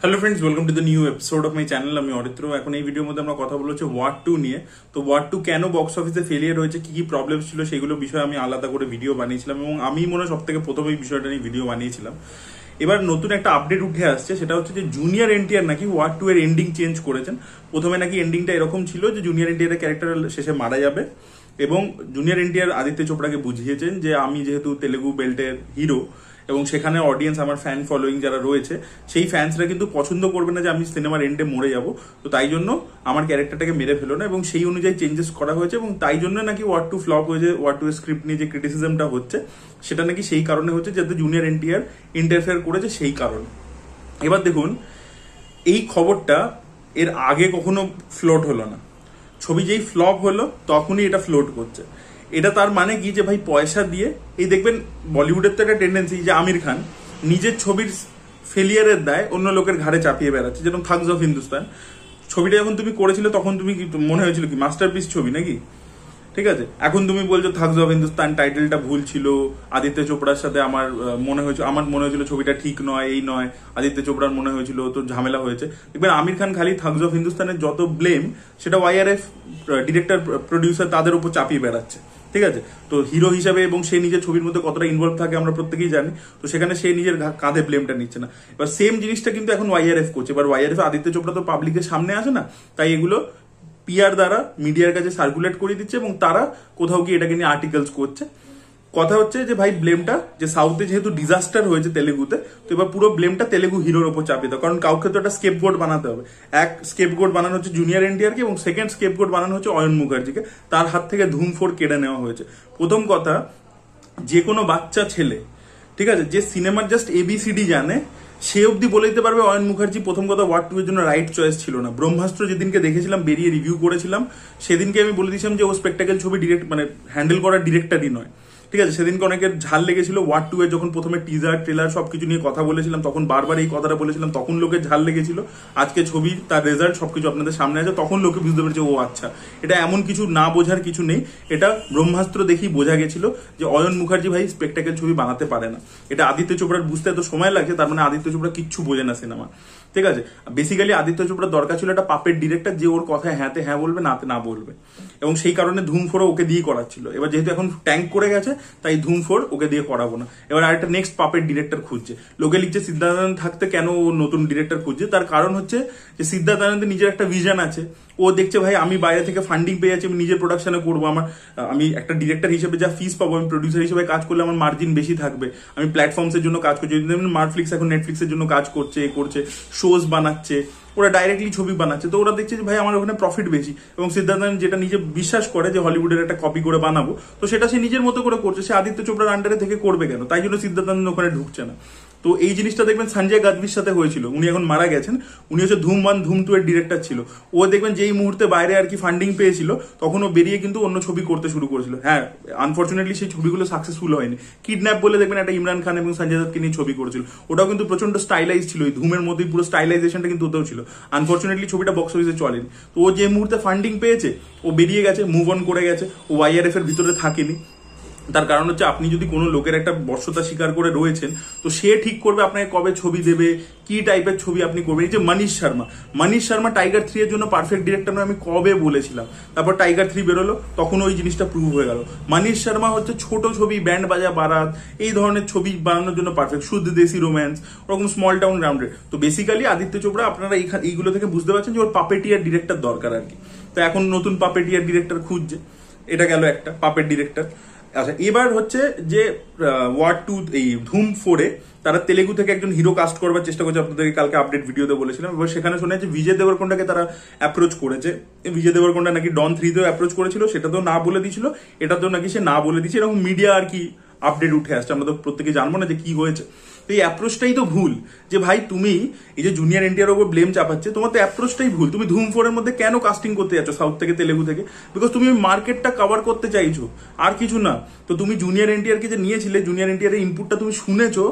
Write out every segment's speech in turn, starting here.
Hello friends, welcome to the new episode of my channel. আমি অরিত্র। এখন এই ভিডিওর মধ্যে আমরা কথা বলবো হচ্ছে ওয়ার 2 নিয়ে। তো ওয়ার 2 কেন বক্স অফিসে ফেলিয়ার হয়েছে, কি কি প্রবলেম ছিল, সেগুলো বিষয়ে আমি আলাদা করে ভিডিও বানিয়েছিলাম এবং আমি মনে হয় সব থেকে প্রথম এই বিষয়টা নিয়ে ভিডিও বানিয়েছিলাম। এবার নতুন একটা আপডেট উঠে আসছে, সেটা হচ্ছে যে জুনিয়র এনটিআর নাকি ওয়ার 2 এর এন্ডিং চেঞ্জ করেছেন। প্রথমে নাকি এন্ডিংটা এরকম ছিল যে জুনিয়র এনটিআর এর ক্যারেক্টার শেষে মারা যাবে এবং জুনিয়র এনটিআর আদিত্য চোপড়াকে বুঝিয়েছেন যে আমি যেহেতু তেলেগু বেল্টের হিরো এবং সেখানে অডিয়েন্স, আমার ফ্যান ফলোয়িং যারা রয়েছে, সেই ফ্যান্সরা কিন্তু পছন্দ করবে না যে আমি সিনেমার এন্ডে মরে যাব। তো তাই জন্য আমার ক্যারেক্টারটাকে মেরে ফেলো না, এবং সেই অনুযায়ী চেঞ্জেস করা হয়েছে এবং তাই জন্য নাকি ওয়ার 2 ফ্লপ হয়েছে। ওয়ার 2 এর স্ক্রিপ্ট নিয়ে যে ক্রিটিসিজমটা হচ্ছে সেটা নাকি সেই কারণে হচ্ছে যাতে জুনিয়র এনটিআর ইন্টারফেয়ার করেছে সেই কারণে। এবার দেখুন, এই খবরটা এর আগে কখনো ফ্লোট হলো না। ছবি যেই ফ্লপ হলো তখনই এটা ফ্লোট করছে। এটা তার মানে কি যে ভাই পয়সা দিয়ে, এই দেখবেন বলিউডের তো একটা টেন্ডেন্সি যে আমির খান নিজের ছবির ফেলিয়ারের দায় অন্য লোকের ঘাড়ে চাপিয়ে বেড়াচ্ছে। যেরকম থাগস অফ হিন্দুস্তান ছবিটা যখন তুমি করেছিল তখন তুমি মনে হয়েছিল কি মাস্টারপিস ছবি নাকি? ঠিক আছে, এখন তুমি বলছো থাগস অফ হিন্দুস্তান টাইটেলটা ভুল ছিল, আদিত্য চোপড়ার সাথে আমার মনে হয়েছিল ছবিটা ঠিক নয়, এই নয়, আদিত্য চোপড়ার মনে হয়েছিল তো ঝামেলা হয়েছে। দেখবেন আমির খান খালি থাগস অফ হিন্দুস্তানের যত ব্লেম সেটা ওয়াইআরএফ ডিরেক্টর প্রডিউসার তাদের উপর চাপিয়ে বেড়াচ্ছে। ঠিক আছে, তো হিরো হিসাবে এবং সে নিজের ছবির মধ্যে কতটা ইনভলভ থাকে আমরা প্রত্যেকেই জানি। তো সেখানে সে নিজের কাঁধে ব্লেমটা নিচ্ছে না। এবার সেম জিনিসটা কিন্তু এখন ওয়াইআরএফ করছে। এবার ওয়াইআরএফ আদিত্য চোপড়া তো পাবলিকের সামনে আসে না, তাই এগুলো পিআর দ্বারা মিডিয়ার কাছে সার্কুলেট করে দিচ্ছে এবং তারা কোথাও গিয়ে এটাকে নিয়ে আর্টিকেলস করছে। কথা হচ্ছে যে ভাই ব্লেমটা যে সাউথে যেহেতু ডিজাস্টার হয়েছে তেলেগুতে, তো এবার পুরো ব্লেমটা তেলেগু হিরোর ওপর চাপিয়ে দাও, কারণ কাউকে তো একটা স্কেপগোট বানাতে হবে। এক স্কেপগোট বানানো হচ্ছে জুনিয়র এনটিআরকে এবং সেকেন্ড স্কেপগোট বানানো হচ্ছে অয়ন মুখার্জিকে। তার হাত থেকে ধুম 4 কেড়ে নেওয়া হয়েছে। প্রথম কথা, যে কোনো বাচ্চা ছেলে, ঠিক আছে, যে সিনেমার জাস্ট এবিসিডি জানে, সে অব্দি বলে দিতে পারবে অয়ন মুখার্জি প্রথম কথা ওয়ার 2 এর জন্য রাইট চয়েস ছিল না। ব্রহ্মাস্ত্র যেদিনকে দেখেছিলাম, বেরিয়ে রিভিউ করেছিলাম, সেদিনকে আমি বলে দিয়েছিলাম যে ও স্পেকটাকেল ছবি হ্যান্ডেল করার ডিরেক্টরই নয়। ঠিক আছে, সেদিনকে অনেকের ঝাল লেগেছিল ওয়ার 2 এর যখন প্রথমে টিজার ট্রেলার সবকিছু নিয়ে কথা বলেছিলাম, তখন বারবার এই কথাটা বলেছিলাম, তখন লোকের ঝাল লেগেছিল। আজকে ছবি তার রেজাল্ট সবকিছু আপনাদের সামনে আছে, তখন লোকে বুঝতে পেরেছে ও আচ্ছা, এটা এমন কিছু না বোঝার কিছু নেই। এটা ব্রহ্মাস্ত্র দেখেই বোঝা গেছিল যে অয়ন মুখার্জি ভাই স্পেকটাকেল ছবি বানাতে পারে না। এটা আদিত্য চোপড়ার বুঝতে এত সময় লাগছে, তার মানে আদিত্য চোপড়া কিচ্ছু বোঝে না সিনেমা। ঠিক আছে, বেসিক্যালি আদিত্য চোপড়ার দরকার ছিল একটা পাপের ডিরেক্টর যে ওর কথায় হ্যাঁতে হ্যাঁ বলবে, নাতে না বলবে, এবং সেই কারণে ধুম 4 ওকে দিয়ে করাচ্ছিল। এবার যেহেতু এখন ট্যাঙ্ক করে গেছে, তাই ধুম 4 ওকে দিয়ে করাবো না। এবার আরেকটা নেক্সট পাপের ডিরেক্টর খুঁজছে। লোকে লিখছে সিদ্ধার্থ আনন্দ থাকতে কেন ও নতুন ডিরেক্টর খুঁজছে, তার কারণ হচ্ছে যে সিদ্ধার্থ আনন্দের নিজের একটা ভিশন আছে। ও দেখছে ভাই আমি বাইরে থেকে ফান্ডিং পেয়ে যাচ্ছি, আমি নিজের প্রোডাকশনে করবো, আমি একটা ডিরেক্টর হিসেবে যা ফিস পাবো, আমি প্রডিউসার হিসেবে কাজ করলে আমার মার্জিন বেশি থাকবে, আমি প্ল্যাটফর্মসের জন্য কাজ করছি। মার্কফ্লিক্স এখন নেটফ্লিক্সের জন্য কাজ করছে, শোজ বানাচ্ছে, ওরা ডাইরেক্টলি ছবি বানাচ্ছে, তো ওরা দেখছে যে ভাই আমার ওখানে প্রফিট বেশি। এবং সিদ্ধার্থ যেটা নিজে বিশ্বাস করে যে হলিউডের একটা কপি করে বানাবো, তো সেটা সে নিজের মতো করে করছে। সে আদিত্য চোপড়ার আন্ডারে থেকে করবে কেন? তাই জন্য সিদ্ধার্থ ওখানে ঢুকছে না। তো এই জিনিসটা দেখবেন সঞ্জয় গাদভির সাথে হয়েছিল, উনি এখন মারা গেছেন। উনি হচ্ছে ধুম 1 ধুম 2 এর ডিরেক্টর ছিল। ও দেখবেন যেই মুহূর্তে বাইরে আর কি ফান্ডিং পেয়েছিল, তখন ও বেরিয়ে কিন্তু অন্য ছবি করতে শুরু করেছিল। হ্যাঁ, আনফর্চুনেটলি সেই ছবিগুলো সাকসেসফুল হয়নি। কিডন্যাপ বলে দেখবেন একটা ইমরান খান এবং সঞ্জয় দত্তকে নিয়ে ছবি করেছিল, ওটাও কিন্তু প্রচন্ড স্টাইলাইজ ছিল। ওই ধুমের মধ্যেই পুরো স্টাইলাইজেশনটা কিন্তু ওতেও ছিল। আনফর্চুনেটলি ছবিটা বক্স অফিসে চলেনি। তো ও যে মুহূর্তে ফান্ডিং পেয়েছে, ও বেরিয়ে গেছে, মুভ অন করে গেছে, ও ওয়াইআরএফ এর ভিতরে থাকেনি। তার কারণ হচ্ছে আপনি যদি কোনো লোকের একটা বর্ষতা স্বীকার করে রয়েছেন, তো সে ঠিক করবে আপনাকে কবে ছবি দেবে, কি টাইপের ছবি আপনি করবেন। এই যে মানিশ শর্মা টাইগার 3 এর জন্য পারফেক্ট ডিরেক্টর নয়, আমি কবে বলেছিলাম। তারপর টাইগার 3 বেরোলো, তখন ওই জিনিসটা প্রুভ হয়ে গেল। মানিশ শর্মা হচ্ছে ছোট ছবি, ব্যান্ড বাজা বারাত, এই ধরনের ছবি বানানোর জন্য পারফেক্ট। শুদ্ধ দেশি রোম্যান্স, ওরকম স্মল টাউন গ্রাউন্ডেড। তো বেসিক্যালি আদিত্য চোপড়া, আপনারা এইগুলো থেকে বুঝতে পারছেন যে ওর পাপেটিয়ার ডিরেক্টর দরকার আর কি। তো এখন নতুন পাপেটিয়ার ডিরেক্টর খুঁজছে। এটা গেল একটা পাপেট ডিরেক্টর। আচ্ছা, এবার হচ্ছে যে ওয়ার 2 এই ধুম 4 এ তারা তেলেগু থেকে একজন হিরো কাস্ট করবার চেষ্টা করছে। আপনাদেরকে কালকে আপডেট ভিডিওতে বলেছিলাম। এবার সেখানে শুনে যে বিজয় দেবরকোন্ডাকে তারা অ্যাপ্রোচ করেছে। বিজয় দেবরকোন্ডা নাকি ডন 3 তেও অ্যাপ্রোচ করেছিল, সেটা তো না বলে দিয়েছিল, এটাতেও নাকি সে না বলে দিয়েছে। এরকম মিডিয়া আর কি আপডেট উঠে আসছে, আমরা তো প্রত্যেকে জানবো না যে কি হয়েছে। তো এই অ্যাপ্রোচটাই তো ভুল, যে ভাই তুমি এই যে জুনিয়র এনটিআর ওপর ব্লেম চাপাচ্ছে, তোমার তো অ্যাপ্রোচটাই ভুল। তুমি ধুম 4 এর মধ্যে কেন কাস্টিং করতে যাচ্ছ সাউথ থেকে, তেলেগু থেকে? বিকজ তুমি ওই মার্কেটটা কভার করতে চাইছো, আর কিছু না। তো তুমি জুনিয়র এনটিআর কে যে নিয়েছিলে, জুনিয়র এনটিআর এর ইনপুটটা তুমি শুনেছো,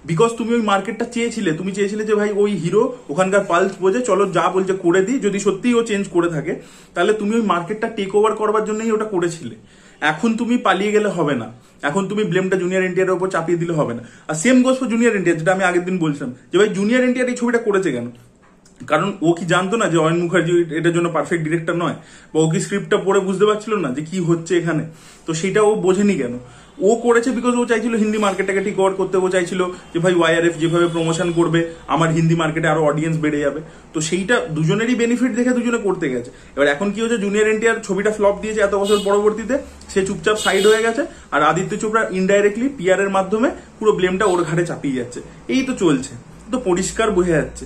বিকজ তুমি ওই মার্কেটটা চেয়েছিলে। তুমি চেয়েছিলে যে ভাই ওই হিরো ওখানকার পালস বোঝে, চলো যা বলছে করে দিই। যদি সত্যিই ও চেঞ্জ করে থাকে, তাহলে তুমি ওই মার্কেটটা টেক ওভার করবার জন্যই ওটা করেছিলে। এখন তুমি পালিয়ে গেলে হবে না, এখন তুমি ব্লেমটা জুনিয়র এনটিআর উপর চাপিয়ে দিলে হবে না। আর same goes for junior NTR, যেটা আমি আগের দিন বলছিলাম যে ভাই জুনিয়র এনটিআর এই ছবিটা করেছে কেন? কারণ ও কি জানতো না যে অয়ন মুখার্জি এটার জন্য পারফেক্ট ডিরেক্টর নয়, বা ও কি স্ক্রিপ্টটা পড়ে বুঝতে পারছিল না যে কি হচ্ছে এখানে? তো সেটা ও বোঝেনি কেন? ও করেছে বিকজ ও চাইছিল হিন্দি মার্কেটটাকে ঠিক ওভার করতে, ও চাইছিল যে ভাই ওয়াইআরএফ যেভাবে প্রমোশন করবে আমার হিন্দি মার্কেটে আরো অডিয়েন্স বেড়ে যাবে। তো সেইটা দুজনেরই বেনিফিট দেখে দুজনে করতে গেছে। এবার এখন কি হচ্ছে, জুনিয়র এনটিআর ছবিটা ফ্লপ দিয়েছে এত বছর পরবর্তীতে, সে চুপচাপ সাইড হয়ে গেছে, আর আদিত্য চোপড়া ইনডাইরেক্টলি পিআর এর মাধ্যমে পুরো ব্লেমটা ওর ঘাড়ে চাপিয়ে যাচ্ছে। এই তো চলছে, তো পরিষ্কার বোঝা যাচ্ছে।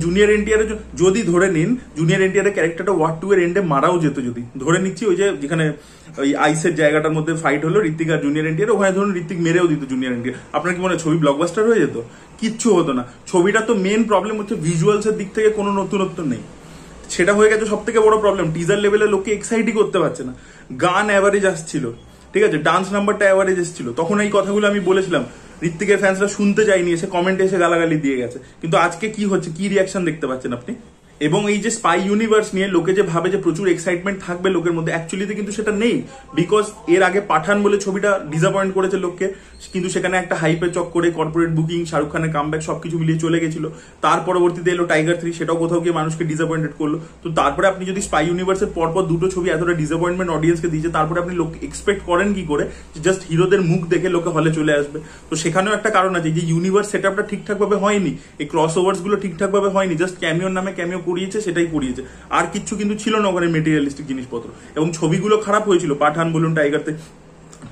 জুনিয়র এনটিআর যদি ধরে নিন জুনিয়র এনটিআর এর ক্যারেক্টারটা ওয়ার্ড 2 এর এন্ডে মারাও যেত, যদি ধরে নিচ্ছি ওই যে যেখানে ওই আইসের জায়গাটার মধ্যে ফাইট হলো ঋত্বিক আর জুনিয়র এনটিআর, ওখানে ধরুন ঋত্বিক মেরেও দিত জুনিয়র এনটিআর, আপনার কি মনে হয় ছবি ব্লকবাস্টার হয়ে যেত? কিচ্ছু হতো না। ছবিটা তো মেন প্রবলেম হচ্ছে ভিজুয়ালস এর দিক থেকে কোনো নতুনত্ব নেই, সেটা হয়ে গেছে সব থেকে বড় প্রবলেম। টিজার লেভেলে লোককে এক্সাইটই করতে পারছে না, গান অ্যাভারেজ আসছিল, ঠিক আছে, ডান্স নাম্বারটা অ্যাভারেজ এসেছিল, তখন এই কথাগুলো আমি বলেছিলাম, ঋত্বিকের ফ্যান্সরা শুনতে চাইনি, এসে কমেন্টে এসে গালাগালি দিয়ে গেছে। কিন্তু আজকে কি হচ্ছে, কি রিয়াকশন দেখতে পাচ্ছেন আপনি? এবং এই যে স্পাই ইউনিভার্স নিয়ে লোকে যে ভাবে যে প্রচুর এক্সাইটমেন্ট থাকবে লোকের মধ্যে, অ্যাকচুয়ালিতে কিন্তু সেটা নেই। বিকজ এর আগে পাঠান বলে ছবিটা ডিসঅ্যাপয়েন্ট করেছে লোককে, কিন্তু সেখানে একটা হাইপের চক করে কর্পোরেট বুকিং, শাহরুখ খানের কামব্যাক সবকিছু মিলিয়ে চলে গেছিল। তার পরবর্তীতে এলো টাইগার 3, সেটাও কোথাও গিয়ে মানুষকে ডিসঅ্যাপয়েন্টেড করলো। তো তারপরে আপনি যদি স্পাই ইউনিভার্সের পরপর দুটো ছবি এতটা ডিসঅ্যাপয়েন্টমেন্ট অডিয়েন্সকে দিয়েছে, তারপরে আপনি লোক এক্সপেক্ট করেন কি করে যে জাস্ট হিরোদের মুখ দেখে লোকে হলে চলে আসবে? তো সেখানেও একটা কারণ আছে, যে ইউনিভার্স সেটআপটা ঠিকঠাক ভাবে হয়নি, এই ক্রস ওভার্স গুলো ঠিকঠাক ভাবে হয়নি, জাস্ট ক্যামিওর নামে ক্যামিও করিয়েছে, সেটাই করিয়েছে, আর কিছু কিন্তু ছিল না ওখানে মেটেরিয়ালিস্টিক জিনিসপত্র। এবং ছবিগুলো খারাপ হয়েছিল, পাঠান বলুন টাইগারতে,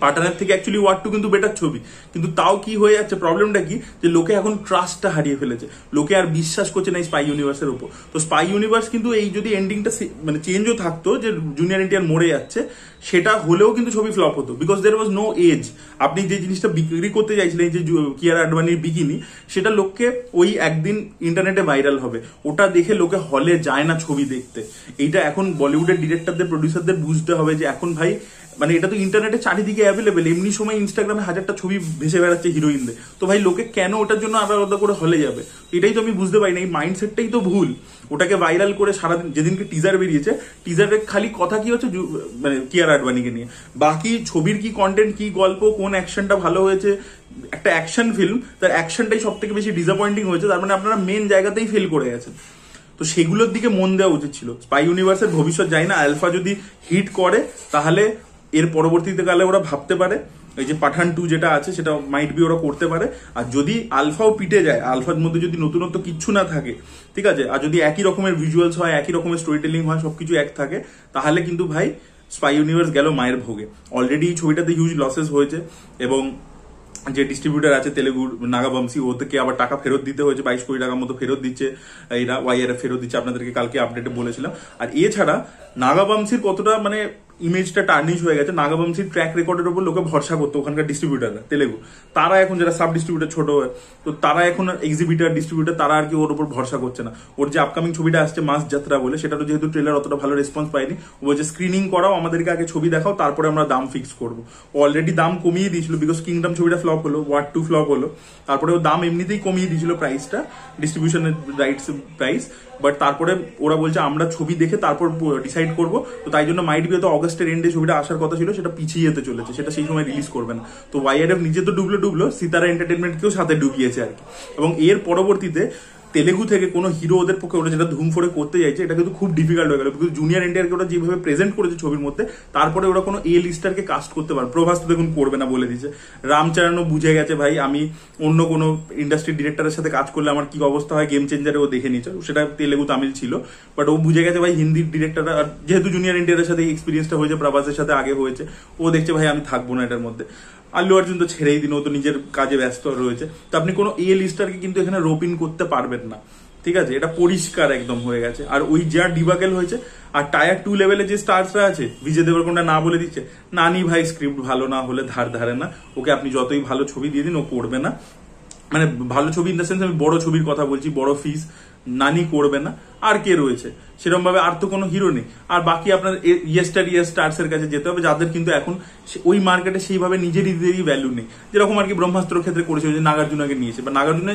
পাঠানের থেকে অ্যাকচুয়ালি ওয়ার্ড 2 কিন্তু বেটার ছবি, কিন্তু তাও কি হয়ে যাচ্ছে, প্রবলেমটা কি, যে লোকে এখন ট্রাস্টটা হারিয়ে ফেলেছে, লোকে আর বিশ্বাস করছে না এই স্পাই ইউনিভার্সের উপর। তো স্পাই ইউনিভার্স কিন্তু এই যদি এন্ডিংটা মানে চেঞ্জও থাকতো, যে জুনিয়র এনটিআর মরে যাচ্ছে, সেটা হলেও কিন্তু ছবি ফ্লপ হতো, because there was no edge. আপনি যে জিনিসটা বিক্রি করতে চাইছিলেন, যে কিয়ারা আডবাণীর বিকিনি, সেটা লোককে ওই একদিন ইন্টারনেটে ভাইরাল হবে, ওটা দেখে লোকে হলে যায় না ছবি দেখতে। এইটা এখন বলিউডের ডিরেক্টরদের, প্রডিউসারদের বুঝতে হবে যে এখন ভাই মানে এটা তো ইন্টারনেটে চারিদিকে অ্যাভেলেবেল, এমনি সময় ইনস্টাগ্রামে 1000টা ছবি ভেসে বেড়াচ্ছে হিরোইনদের, তো ভাই লোকে কেন ওটার জন্য আলাদা করে হলে যাবে? এটাই তো আমি বুঝতে পারি না, এই মাইন্ডসেটটাই তো ভুল। ওটাকে ভাইরাল করে সারাদিন, যেদিনকে টিজার বেরিয়েছে, টিজারের খালি কথা কি হচ্ছে মানে কিয়ারা আডবাণীকে নিয়ে, বাকি ছবির কি কন্টেন্ট, কি গল্প, কোন অ্যাকশনটা ভালো হয়েছে, একটা অ্যাকশন ফিল্ম, তার অ্যাকশনটাই সব থেকে বেশি ডিসঅ্যাপয়েন্টিং হয়েছে, তার মানে আপনারা মেন জায়গাতেই ফেল করে গেছেন। তো সেগুলোর দিকে মন দেওয়া উচিত ছিল। স্পাই ইউনিভার্সের ভবিষ্যৎ যায় না, আলফা যদি হিট করে তাহলে এর পরবর্তীতে কালে ওরা ভাবতে পারে এই যে পাঠান 2 যেটা আছে সেটা মাইট বি ওরা করতে পারে। আর যদি আলফাও পিটে যায়, আলফার মধ্যে যদি নতুনত্ব কিচ্ছু না থাকে, ঠিক আছে, আর যদি একই রকমের ভিজুয়ালস হয়, একই রকমের স্টোরি টেলিং হয়, সবকিছু এক থাকে, তাহলে কিন্তু ভাই স্পাই ইউনিভার্স গেল মায়ের ভোগে। অলরেডি এই ছবিটাতে হিউজ লসেস হয়েছে, এবং যে ডিস্ট্রিবিউটার আছে তেলেগুর নাগাবংশী, ওদেরকে আবার টাকা ফেরত দিতে হয়েছে, 22 কোটি টাকার মতো ফেরত দিচ্ছে এরা, ওয়াইআরএফ ফেরত দিচ্ছে, আপনাদেরকে কালকে আপডেটে বলেছিলাম। আর এছাড়া নাগাবংশীর কতটা মানে ইমেজটা টার্নিশ হয়ে গেছে, নাগাবংশীর ট্র্যাক রেকর্ডের উপর লোকে ভরসা করতো, ওখানকার ডিস্ট্রিবিউটাররা তেলেগু, তারা এখন যারা সাব ডিস্ট্রিবিউটার ছোট হয়, তো তারা এখন এক্সিবিটার ডিস্ট্রিবিউটার, তারা আর কি ওর উপর ভরসা করছে না। ওর যে আপকামিং ছবিটা আসছে মাস যাত্রা বলে, সেটা তো যেহেতু ট্রেলার অতটা ভালো রেসপন্স পায়নি, ও বলছে স্ক্রিনিং করাও, আমাদেরকে আগে ছবি দেখাও, তারপরে আমরা দাম ফিক্স করবো। অলরেডি দাম কমিয়ে দিয়েছিল, বিকজ কিংডম ছবিটা ফ্লপ হলো, ওয়ার্ড 2 ফ্লপ হলো, তারপরে ও দাম এমনিতেই কমিয়ে দিয়েছিল প্রাইসটা, ডিস্ট্রিবিউশনের রাইটস প্রাইস, বাট তারপরে ওরা বলছে আমরা ছবি দেখে তারপর ডিসাইড করবো। তো তাই জন্য মাইট বি তো অগস্টের এন্ডে ছবিটা আসার কথা ছিল, সেটা পিছিয়ে যেতে চলেছে, সেটা সেই সময় রিলিজ করবে না। তো ওয়াইআরএফ নিজে তো ডুবলো, সিতারা এন্টারটেনমেন্টকেও সাথে ডুবিয়েছে আর কি। এবং এর পরবর্তীতে তেলেগু থেকে কোনো হিরো ওদের পক্ষে ওরা যেটা ধুম ফোড়ে করতে চাইছে, এটা কিন্তু খুব ডিফিকাল্ট হয়ে গেল, বিকজ জুনিয়র এনটিআরকে ওরা যেভাবে প্রেজেন্ট করেছে ছবির মধ্যে, তারপরে ওরা কোনো এ লিস্টারকে কাস্ট করতে পারে। প্রভাস তো দেখুন করবে না বলে দিয়েছে, রামচরণও বুঝে গেছে ভাই আমি অন্য কোনো ইন্ডাস্ট্রি ডিরেক্টরের সাথে কাজ করলে আমার কি অবস্থা হয়, গেম চেঞ্জারে ও দেখে নিয়েছে, সেটা তেলেগু তামিল ছিল, বাট ও বুঝে গেছে ভাই হিন্দি ডিরেক্টররা, যেহেতু জুনিয়র এনটিআরের সাথে এক্সপিরিয়েন্সটা হয়েছে, প্রভাসের সাথে আগে হয়েছে, ও দেখছে ভাই আমি থাকবো না এটার মধ্যে। আল্লু অর্জুন তো ছেড়েই দিন, ও তো নিজের কাজে ব্যস্ত রয়েছে, তো আপনি কোনো এ লিস্টারকে কিন্তু এখানে রোপ ইন করতে পারবেন না, ঠিক আছে, এটা পরিষ্কার একদম হয়ে গেছে। আর ওই যা ডিবাকেল হয়েছে, আর টায়ার 2 লেভেলে যে স্টার্সরা আছে, বিজয় দেবরকোন্ডা না বলে দিচ্ছে, নানি ভাই স্ক্রিপ্ট ভালো না হলে ধার ধারে না, ওকে আপনি যতই ভালো ছবি দিয়ে দিন ও করবে না, মানে ভালো ছবি ইন দ্য সেন্স আমি বড় ছবির কথা বলছি, বড় ফিস, নানি করবে না। আর কে রয়েছে সেরকম ভাবে, আর তো কোনো হিরো নেই। আর বাকি আপনার স্টার্স এর কাছে যেতে হবে, যাদের কিন্তু এখন ওই মার্কেটে সেইভাবে নিজেরই ভ্যালু নেই, যেরকম আর কি ব্রহ্মাস্ত্র ক্ষেত্রে করেছে, যে নাগার্জুনাকে নিয়েছে, বা নাগার্জুনা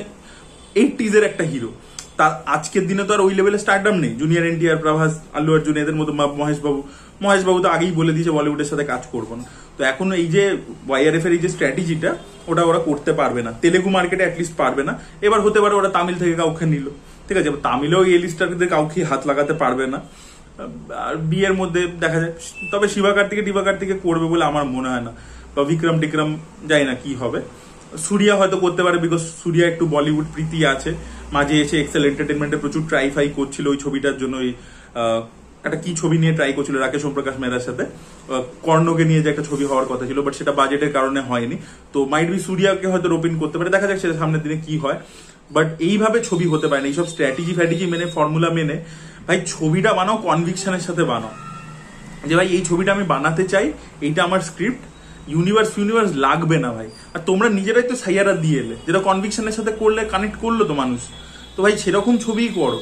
80s এর একটা হিরো, তার আজকের দিনে তো আর ওই লেভেলে স্টারডাম নেই। জুনিয়র এনটিআর, প্রভাস, আল্লু অর্জুন, এদের মতো মহেশ বাবু তো আগেই বলে দিয়েছে বলিউডের সাথে কাজ করবো না। তো এখন এই যে ওয়াইআরএফ এর এই যে স্ট্র্যাটেজিটা ওটা ওরা করতে পারবে না, তেলেগু মার্কেটে অ্যাটলিস্ট পারবে না। এবার হতে পারে ওরা তামিল থেকে কাউকে নিল, ঠিক আছে, তামিলেও এই লিস্টারদের কাউকে হাত লাগাতে পারবে না। আর বিয়ের মধ্যে দেখা যায়, তবে শিবা কার্তিকে করবে বলে আমার মনে হয় না, বা বিক্রম টিক্রম যাই না কি হবে। সুরিয়া হয়তো করতে পারে, বিকজ সুরিয়া একটু বলিউড প্রীতি আছে, মাঝে এসে এক্সেল এন্টারটেনমেন্টে প্রচুর ট্রাই ফাই করছিল ওই ছবিটার জন্য। ওই একটা কি ছবি নিয়ে ট্রাই করছিল রাকেশ ওমপ্রকাশ মেহরার সাথে, কর্ণকে নিয়ে যে একটা ছবি হওয়ার কথা ছিল, বাট সেটা বাজেটের কারণে হয়নি। তো মাইট বি সুরিয়াকে হয়তো রোপিন করতে পারে, দেখা যাক সেটা সামনের দিনে কি হয়। বাট এইভাবে ছবি হতে পারে না, এইসব স্ট্র্যাটেজি ফ্যাটেজি মেনে, ফর্মুলা মেনে। ভাই ছবিটা বানাও কনভিকশনের সাথে বানাও, যে ভাই এই ছবিটা আমি বানাতে চাই, এইটা আমার স্ক্রিপ্ট, ইউনিভার্স লাগবে না ভাই। আর তোমরা নিজেরাই তো সাইয়ারা দিয়ে এলে, যেটা কনভিকশনের সাথে করলে কানেক্ট করলো তো মানুষ। তো ভাই সেরকম ছবিই করো।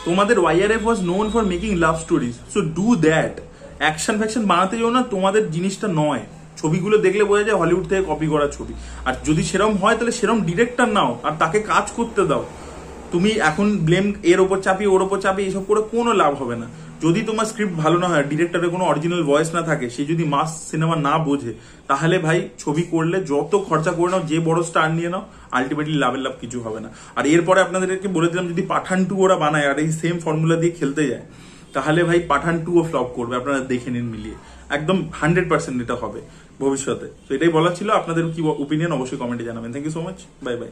তোমাদের YRF was known for making love stories, so do that. Action faction বানাতে যাও না, তোমাদের জিনিসটা নয়। ছবিগুলো দেখলে বোঝা যায় হলিউড থেকে কপি করা ছবি। আর যদি সেরকম হয় তাহলে সেরকম ডিরেক্টর নাও আর তাকে কাজ করতে দাও। তুমি এখন ব্লেম এর ওপর চাপিয়ে ওর ওপর চাপিয়ে এসব করে কোনো লাভ হবে না। যদি তোমার স্ক্রিপ্ট ভালো না হয়, ডিরেক্টরের কোনো অরিজিনাল ভয়েস না থাকে, সে যদি মাস সিনেমা না বোঝে, তাহলে ভাই ছবি করলে যত খরচা করে নাও, যে বড় স্টার নিয়ে নাও, আলটিমেটলি লাভের লাভ কিছু হবে না। আর এরপরে আপনাদেরকে বলে দিলাম, যদি পাঠান 2 ওরা বানায় আর এই সেম ফর্মুলা দিয়ে খেলতে যায়, তাহলে ভাই পাঠান 2 ও ফ্লপ করবে। আপনারা দেখে নিন মিলিয়ে, একদম 100% এটা হবে ভবিষ্যতে। তো এটাই বলা ছিল। আপনাদের কি ওপিনিয়ন অবশ্যই কমেন্টে জানাবেন। Thank you so much, bye by.